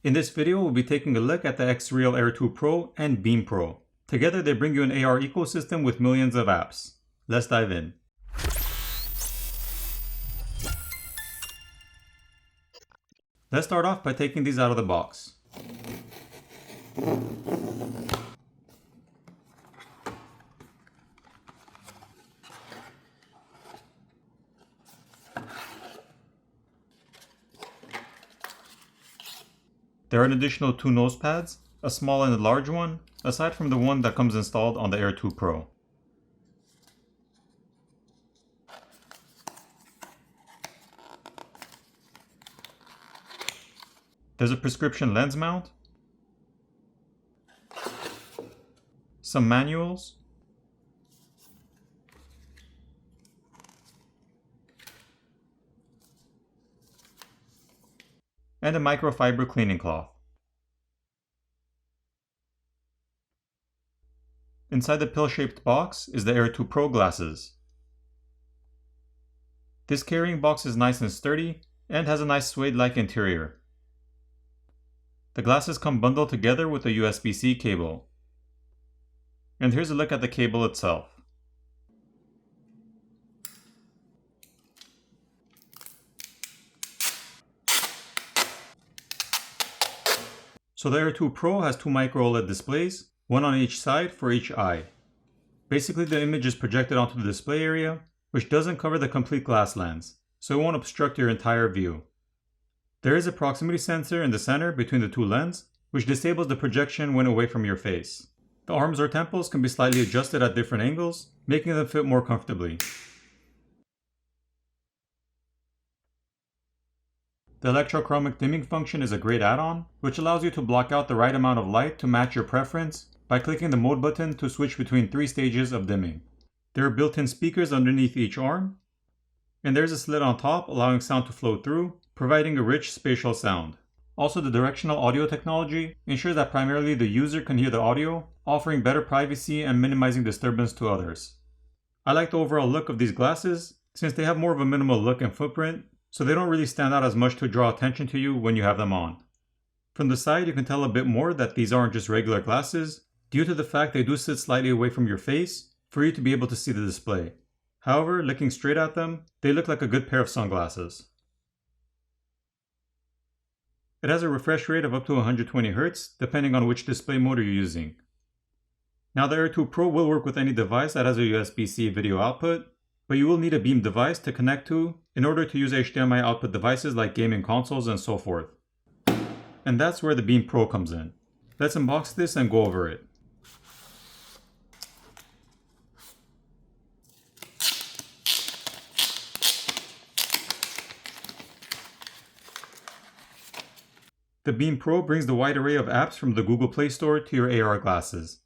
In this video, we'll be taking a look at the XREAL AR 2 Pro and Beam Pro. Together, they bring you an AR ecosystem with millions of apps. Let's dive in. Let's start off by taking these out of the box. There are an additional 2 nose pads, a small and a large one, aside from the one that comes installed on the Air 2 Pro. There's a prescription lens mount, some manuals, and a microfiber cleaning cloth. Inside the pill-shaped box is the Air 2 Pro glasses. This carrying box is nice and sturdy and has a nice suede-like interior. The glasses come bundled together with a USB-C cable. And here's a look at the cable itself. So the Air 2 Pro has 2 micro OLED displays, one on each side for each eye. Basically, the image is projected onto the display area, which doesn't cover the complete glass lens, so it won't obstruct your entire view. There is a proximity sensor in the center between the 2 lenses, which disables the projection when away from your face. The arms or temples can be slightly adjusted at different angles, making them fit more comfortably. The electrochromic dimming function is a great add-on, which allows you to block out the right amount of light to match your preference by clicking the mode button to switch between 3 stages of dimming. There are built-in speakers underneath each arm, and there's a slit on top allowing sound to flow through, providing a rich spatial sound. Also, the directional audio technology ensures that primarily the user can hear the audio, offering better privacy and minimizing disturbance to others. I like the overall look of these glasses since they have more of a minimal look and footprint, so they don't really stand out as much to draw attention to you when you have them on. From the side, you can tell a bit more that these aren't just regular glasses, due to the fact they do sit slightly away from your face for you to be able to see the display. However, looking straight at them, they look like a good pair of sunglasses. It has a refresh rate of up to 120 Hz, depending on which display mode you're using. Now, the Air 2 Pro will work with any device that has a USB-C video output, but you will need a Beam device to connect to in order to use HDMI output devices like gaming consoles and so forth. And that's where the Beam Pro comes in. Let's unbox this and go over it. The Beam Pro brings the wide array of apps from the Google Play Store to your AR glasses.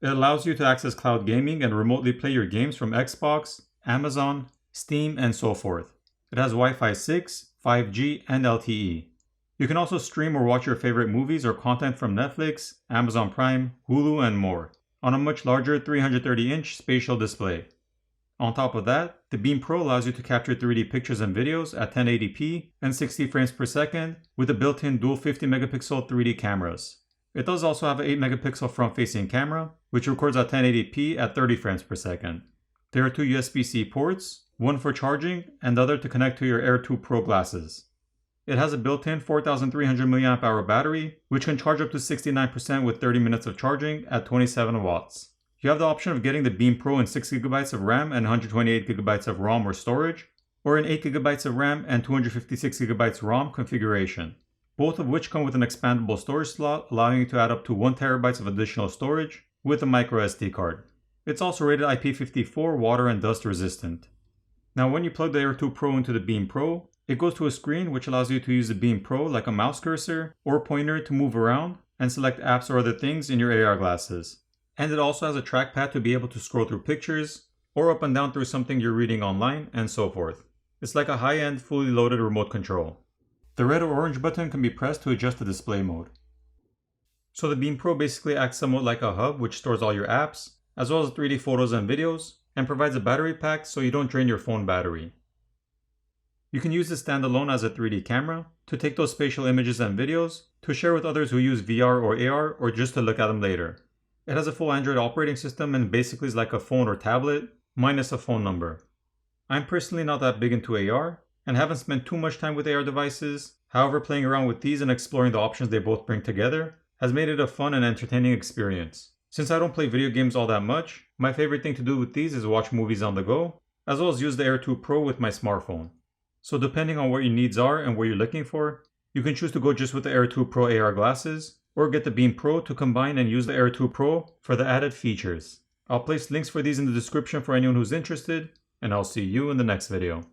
It allows you to access cloud gaming and remotely play your games from Xbox, Amazon, Steam, and so forth. It has Wi-Fi 6, 5G, and LTE. You can also stream or watch your favorite movies or content from Netflix, Amazon Prime, Hulu, and more on a much larger 330-inch spatial display. On top of that, the Beam Pro allows you to capture 3D pictures and videos at 1080p and 60 frames per second with a built-in dual 50-megapixel 3D cameras. It does also have an 8-megapixel front-facing camera, which records at 1080p at 30 frames per second. There are 2 USB-C ports, one for charging and the other to connect to your Air 2 Pro glasses. It has a built-in 4300 mAh battery, which can charge up to 69% with 30 minutes of charging at 27 watts. You have the option of getting the Beam Pro in 6GB of RAM and 128GB of ROM or storage, or in 8GB of RAM and 256GB ROM configuration, both of which come with an expandable storage slot allowing you to add up to 1TB of additional storage with a micro SD card. It's also rated IP54 water and dust resistant. Now, when you plug the Air 2 Pro into the Beam Pro, it goes to a screen which allows you to use the Beam Pro like a mouse cursor or pointer to move around and select apps or other things in your AR glasses. And it also has a trackpad to be able to scroll through pictures or up and down through something you're reading online and so forth. It's like a high-end, fully loaded remote control. The red or orange button can be pressed to adjust the display mode. So the Beam Pro basically acts somewhat like a hub which stores all your apps, as well as 3D photos and videos, and provides a battery pack so you don't drain your phone battery. You can use this standalone as a 3D camera to take those spatial images and videos to share with others who use VR or AR or just to look at them later. It has a full Android operating system and basically is like a phone or tablet, minus a phone number. I'm personally not that big into AR and haven't spent too much time with AR devices. However, playing around with these and exploring the options they both bring together has made it a fun and entertaining experience. Since I don't play video games all that much, my favorite thing to do with these is watch movies on the go, as well as use the Air 2 Pro with my smartphone. So depending on what your needs are and what you're looking for, you can choose to go just with the Air 2 Pro AR glasses, or get the Beam Pro to combine and use the Air 2 Pro for the added features. I'll place links for these in the description for anyone who's interested, and I'll see you in the next video.